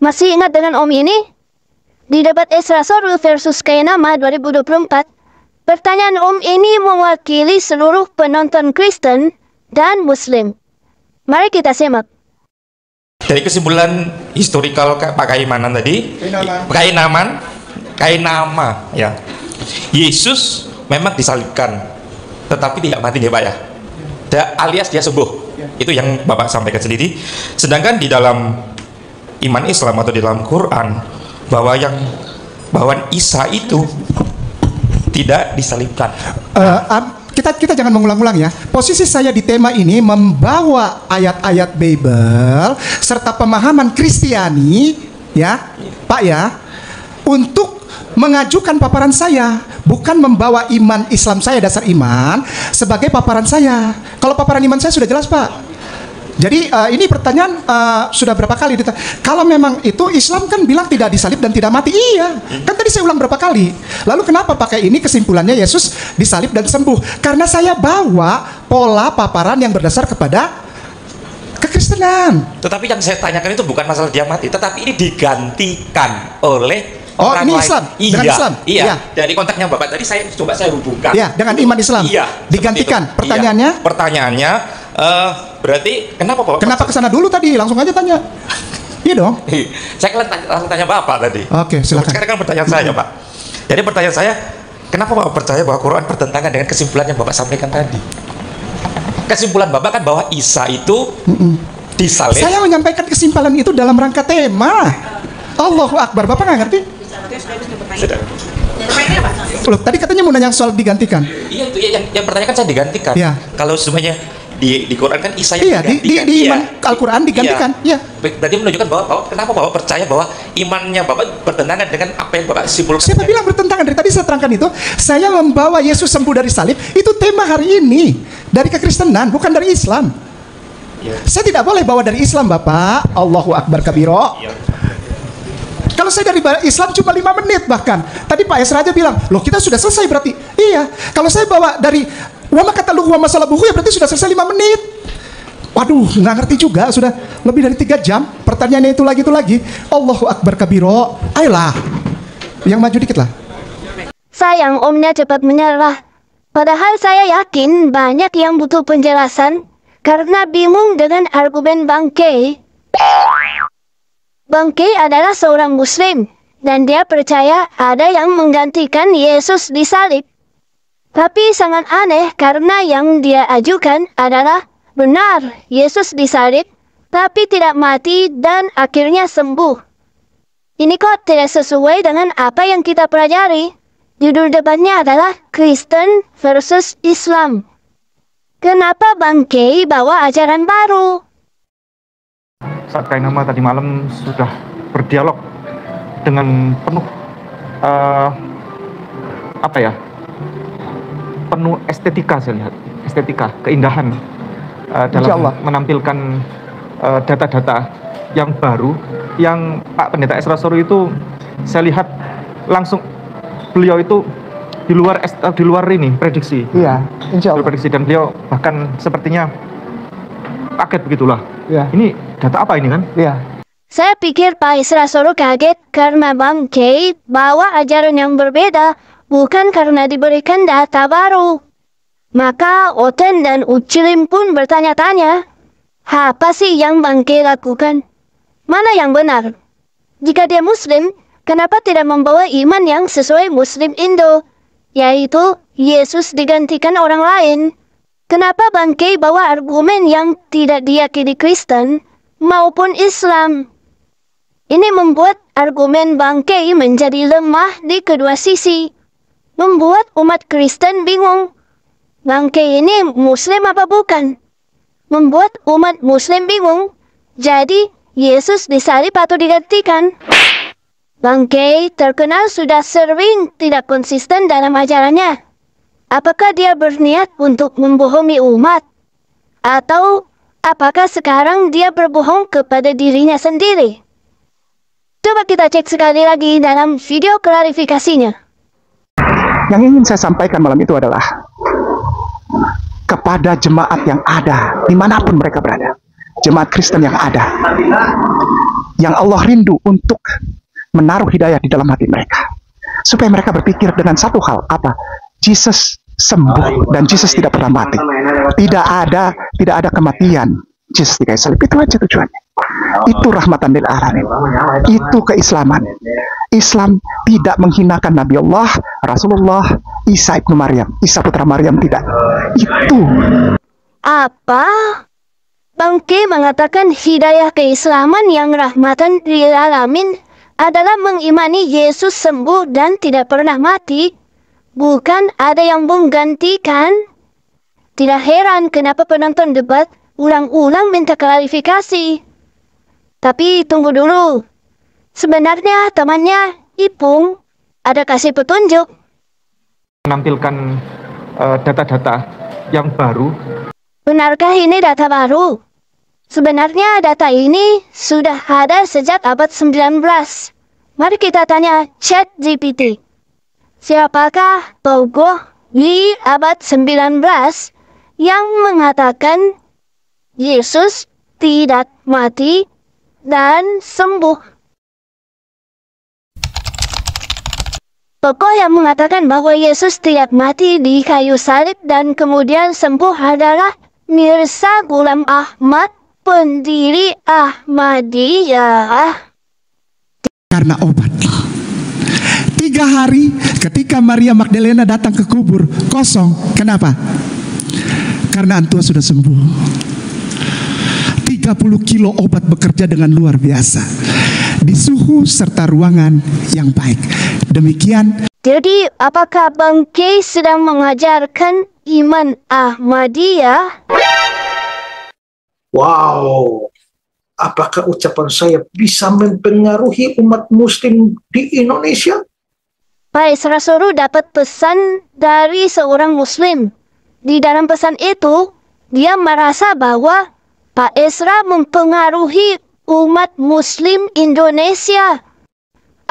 Masih ingat dengan Om ini? Di debat Esra Sorul versus Kainama 2024, pertanyaan Om ini mewakili seluruh penonton Kristen dan Muslim. Mari kita simak. Dari kesimpulan historical Pak Kaimanan tadi, Kainama ya. Yesus memang disalibkan, tetapi tidak mati ya Pak ya. Alias dia sembuh. Itu yang Bapak sampaikan sendiri. Sedangkan di dalam iman Islam atau di dalam Quran bahwa Isa itu tidak disalibkan. Kita jangan mengulang-ulang ya. Posisi saya di tema ini membawa ayat-ayat Bible serta pemahaman Kristiani ya, Pak ya, untuk mengajukan paparan saya, bukan membawa iman Islam saya, dasar iman sebagai paparan saya. Kalau paparan iman saya sudah jelas, Pak. Jadi ini pertanyaan sudah berapa kali kalau memang itu Islam kan bilang tidak disalib dan tidak mati. Iya, kan tadi saya ulang berapa kali. Lalu kenapa pakai ini kesimpulannya Yesus disalib dan sembuh? Karena saya bawa pola paparan yang berdasar kepada kekristenan. Tetapi yang saya tanyakan itu bukan masalah dia mati, tetapi ini digantikan oleh ini Islam, dengan Islam. Iya. Dari konteksnya Bapak tadi saya hubungkan. Iya, dengan iman Islam. Iya, digantikan. Pertanyaannya? Iya. Pertanyaannya berarti kenapa ke sana dulu tadi? Langsung aja tanya. Iya dong. Saya langsung tanya Bapak tadi. Oke, silakan. Sekarang kan pertanyaan saya, Pak. Jadi pertanyaan saya, kenapa Bapak percaya bahwa Quran bertentangan dengan kesimpulan yang Bapak sampaikan tadi? Kesimpulan Bapak kan bahwa Isa itu disalib. Saya menyampaikan kesimpulan itu dalam rangka tema. Allahu Akbar. Bapak nggak ngerti? Sudah. Loh, tadi katanya mau nanya soal digantikan. Iya, itu yang pertanyaan kan saya digantikan. Ya. Kalau semuanya di Quran kan Isa yang digantikan. Di iman Al-Quran digantikan. Iya. Berarti menunjukkan bahwa kenapa Bapak percaya bahwa imannya Bapak bertentangan dengan apa yang Bapak simpulkan. Siapa bilang bertentangan? Dari tadi saya terangkan itu. Saya membawa Yesus sembuh dari salib. Itu tema hari ini. Dari kekristenan, bukan dari Islam. Ya. Saya tidak boleh bawa dari Islam, Bapak. Allahu Akbar kabiro. Ya. Kalau saya dari Islam cuma 5 menit bahkan. Tadi Pak Esra aja bilang, loh kita sudah selesai berarti. Iya, kalau saya bawa dari wama kata luhu wama salah buhu ya berarti sudah selesai 5 menit. Waduh, nggak ngerti juga, sudah lebih dari 3 jam. Pertanyaannya itu lagi. Allahu Akbar kabiro. Ayolah, yang maju dikit lah. Sayang omnya cepat menyerah. Padahal saya yakin banyak yang butuh penjelasan karena bingung dengan argumen Bang Kay. Bang Kay adalah seorang Muslim, dan dia percaya ada yang menggantikan Yesus disalib. Tapi sangat aneh karena yang dia ajukan adalah benar Yesus disalib, tapi tidak mati dan akhirnya sembuh. Ini kok tidak sesuai dengan apa yang kita pelajari. Judul debatnya adalah Kristen versus Islam. Kenapa Bang Kay bawa ajaran baru? Saat Kainama tadi malam sudah berdialog dengan penuh penuh estetika, saya lihat estetika, keindahan dalam menampilkan data-data yang baru yang Pak Pendeta Esra Sorul itu saya lihat langsung beliau itu di luar ini prediksi. Iya, insya Allah. Prediksi, dan beliau bahkan sepertinya kaget begitulah. Ya. Ini data apa ini kan? Iya. Saya pikir Pak Esra Sorul kaget karena Bang Kay bawa ajaran yang berbeda, bukan karena diberikan data baru. Maka Oten dan Ucilim pun bertanya-tanya, apa sih yang Bang Kay lakukan? Mana yang benar? Jika dia Muslim, kenapa tidak membawa iman yang sesuai Muslim Indo, yaitu Yesus digantikan orang lain? Kenapa Bang Kay bawa argumen yang tidak diyakini Kristen maupun Islam? Ini membuat argumen Bang Kay menjadi lemah di kedua sisi. Membuat umat Kristen bingung. Bang Kay ini Muslim apa bukan? Membuat umat Muslim bingung. Jadi, Yesus disalib atau digantikan? Bang Kay terkenal sudah sering tidak konsisten dalam ajarannya. Apakah dia berniat untuk membohongi umat? Atau apakah sekarang dia berbohong kepada dirinya sendiri? Coba kita cek sekali lagi dalam video klarifikasinya. Yang ingin saya sampaikan malam itu adalah kepada jemaat yang ada dimanapun mereka berada. jemaat Kristen yang ada, yang Allah rindu untuk menaruh hidayah di dalam hati mereka, supaya mereka berpikir dengan satu hal, apa? Yesus sembuh dan Yesus tidak pernah mati. Tidak ada kematian. Yesus di kayu salib. Itu aja tujuannya. Itu rahmatan lil alamin. Itu keislaman. Islam tidak menghinakan Nabi Allah, Rasulullah, Isa ibnu Maryam, Isa putra Maryam, tidak. Itu. Apa? Bangke mengatakan hidayah keislaman yang rahmatan lil alamin adalah mengimani Yesus sembuh dan tidak pernah mati. Bukan ada yang menggantikan. Tidak heran kenapa penonton debat ulang-ulang minta klarifikasi. Tapi tunggu dulu. Sebenarnya temannya Ipung ada kasih petunjuk. Menampilkan data-data yang baru. Benarkah ini data baru? Sebenarnya data ini sudah ada sejak abad 19. Mari kita tanya ChatGPT. Siapakah tokoh di abad 19 yang mengatakan Yesus tidak mati dan sembuh? Tokoh yang mengatakan bahwa Yesus tidak mati di kayu salib dan kemudian sembuh adalah Mirza Ghulam Ahmad, pendiri Ahmadiyah. Karena obat. 3 hari ketika Maria Magdalena datang ke kubur, kosong. Kenapa? Karena Antua sudah sembuh. 30 kilo obat bekerja dengan luar biasa di suhu serta ruangan yang baik. Demikian. Jadi apakah Bang K sedang mengajarkan iman Ahmadiyah? Wow, apakah ucapan saya bisa mempengaruhi umat muslim di Indonesia? Pak Esra Soru dapat pesan dari seorang muslim. Di dalam pesan itu, dia merasa bahwa Pak Esra mempengaruhi umat muslim Indonesia.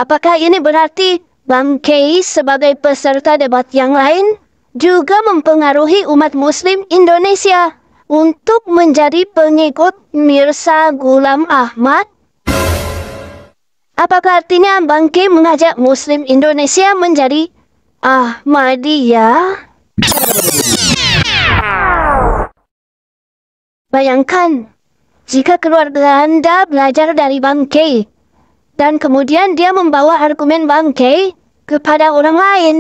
Apakah ini berarti Bang K sebagai peserta debat yang lain juga mempengaruhi umat muslim Indonesia untuk menjadi pengikut Mirza Ghulam Ahmad? Apakah artinya Bang K mengajak muslim Indonesia menjadi Ahmadiyah? Bayangkan, jika keluarga Anda belajar dari Bang K, dan kemudian dia membawa argumen Bang K kepada orang lain,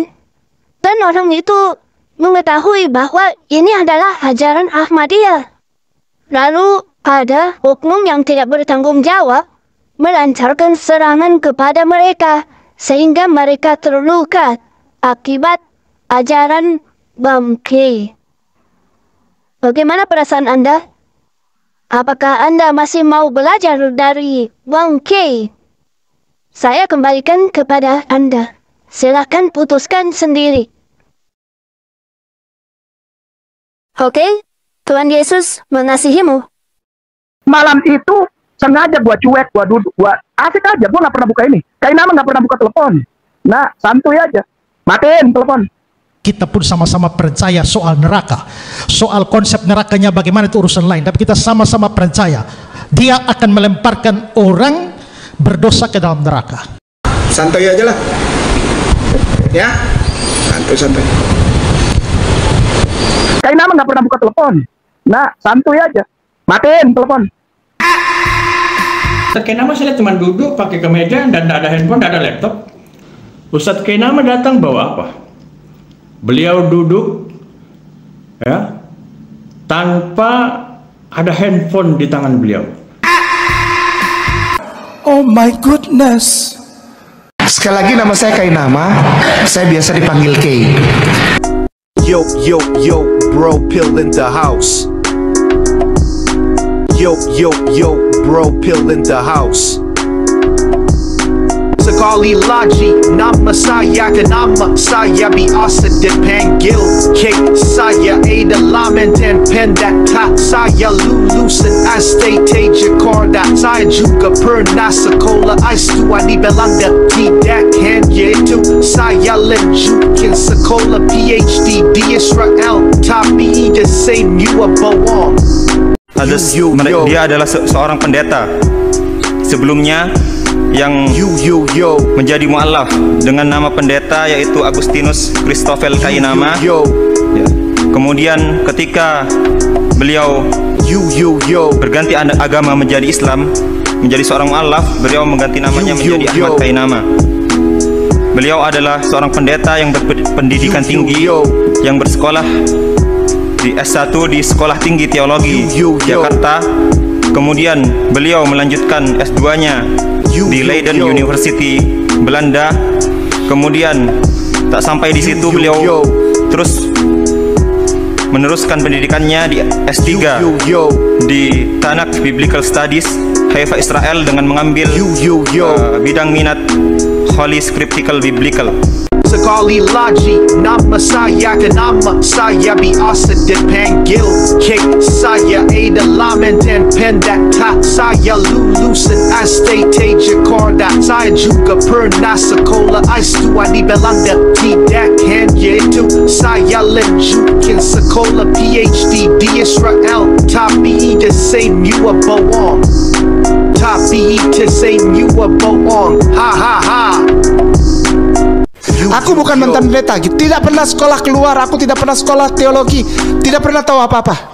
dan orang itu mengetahui bahwa ini adalah ajaran Ahmadiyah. Lalu ada oknum yang tidak bertanggung jawab melancarkan serangan kepada mereka sehingga mereka terluka akibat ajaran Bang K. Bagaimana perasaan Anda? Apakah Anda masih mau belajar dari Bang K? Saya kembalikan kepada Anda. Silakan putuskan sendiri. Oke, Tuhan Yesus mengasihimu. Malam itu sengaja gua cuek, gua duduk, gua asik aja, gua nggak pernah buka ini. Kayak nama nggak pernah buka telepon. Nah, santuy aja, matiin telepon. Kita pun sama-sama percaya soal neraka, soal konsep nerakanya bagaimana itu urusan lain. Tapi kita sama-sama percaya Dia akan melemparkan orang berdosa ke dalam neraka. Santai aja lah, ya, santai. Kayak nama nggak pernah buka telepon. Nah, santuy aja, matiin telepon. Ustadz Kenama saya cuma duduk pakai kemeja dan tidak ada handphone, tidak ada laptop. Ustadz Kenama datang bawa apa? Beliau duduk ya tanpa ada handphone di tangan beliau. Oh my goodness. Sekali lagi nama saya Kainama, saya biasa dipanggil K. Yo, bro, pill in the house. Yo, bro, pill in the house. Sekali lagi nama saya Kenama, saya biasa dipanggil K. Saya adalah mantan pendeta, saya lulusan STT Jakarta. Saya juga pernah sekolah S2 di Belanda. Tidak hanya itu, saya lanjutkan sekolah PhD di Israel. Tapi ide saya bohong. dia adalah seorang pendeta sebelumnya yang menjadi mu'alaf dengan nama pendeta yaitu Agustinus Christoffel Kainama. Ya. Kemudian ketika beliau berganti agama menjadi Islam, menjadi seorang mu'alaf, beliau mengganti namanya menjadi Ahmad Kainama. Beliau adalah seorang pendeta yang berpendidikan tinggi, yang bersekolah di S1 di Sekolah Tinggi Teologi Jakarta. Kemudian beliau melanjutkan S2-nya di Leiden University, Belanda. Kemudian tak sampai di situ, beliau terus meneruskan pendidikannya di S3 di Tanakh Biblical Studies, Haifa, Israel, dengan mengambil bidang minat Holy Scriptical Biblical. Sekali lagi nama saya biasa dipanggil K. Saya adalah mantan pendeta, saya lulusan STT Jakarta. Saya juga pernah sekolah S2 di Belanda. Tidak hanya itu, saya lanjutkan sekolah PhD di Israel. Tapi itu semua bohong. Ha ha ha. Aku bukan mantan pendeta, tidak pernah sekolah keluar, aku tidak pernah sekolah teologi, tidak pernah tahu apa-apa.